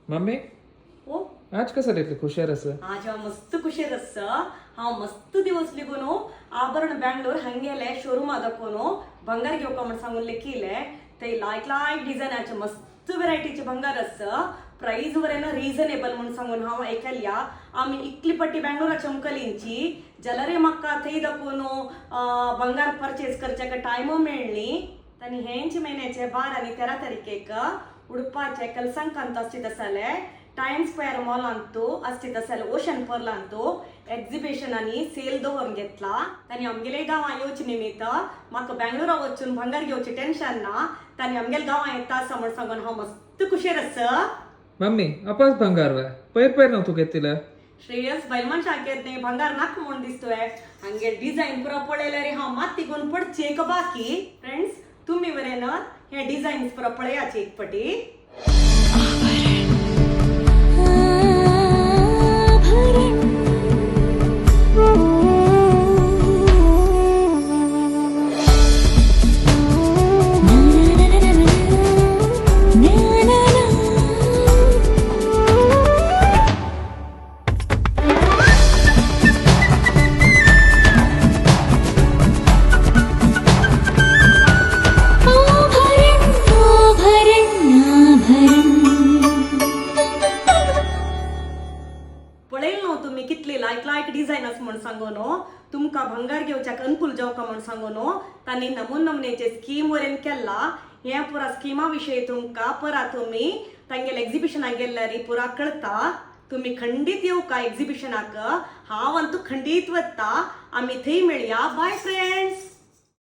Mummy ओ आज कसं रे खुशार असं आज हांव मस्त खुशेर आसा हांव मस्त दिवस लिगून आभरण बेंगलोर हंगेले शोरूमा दाखोवन भंगार घेवका म्हण सांगून लेखिले ते लायक लायक डिझायनाचे मस्त व्हरायटीचे भंगार आसा प्राइस वरेन रिजनेबल म्हणून सांगून हांव ऐकल्या आमी इतली पट्टी बेंगलोरा चमकलींची जाल्यार म्हाका थंय दाखोवन भंगार परचेज करच्याक टायम मेळ्ळी तांणी हेंच म्हयन्याचे 12 आनी 13 तारखेक उडपाचे कलसंकांत आसचीत आसले टाइम स्क्वेअर मॉलांतू आसचीत आसले ओशन पर्लांतू एक्झिबिशन आनी सेल दवरून घेतला तांणी आमगेले गांवां येवचे निमित्त म्हाका बेंगलोरा वचून भंगार घेवचे टेन्शन ना तांणी आमगेले गांवां येता आसा म्हण सांगून हांव मस्त खुशेर आसा मम्मी अपास भंगार वा पैर नव्हतो घेतला श्रेयस बैलमान शाखेत न्ही भंगार नाक म्हूण दिसतोय हांगे डिझायन पुरो पळयल्यार हांव मात तिगून पडची एक बाकी फ्रेंड्स तुम्ही वरेन हे डिझायन्स पुरो पळयाचे एक पटी पळयल न्हू तुम्ही कितली लायक लायक डिझायनर्स म्हण सांगून तुमकां भंगार घेवच्याक अनुकूल जावका म्हण सांगून तांणी नमुनेचे स्कीम वरेन केला हे पुरा स्किमा विशयी तुमकां परा तुम्ही तांगेले एक्झिबिशनाक गेल्यार पुरा कळता तुम्ही खंडीत येवका एक्झिबिशनाक हांव अंतू खंडीत वता आमी थंय मेळया बाय फ्रेंड्स.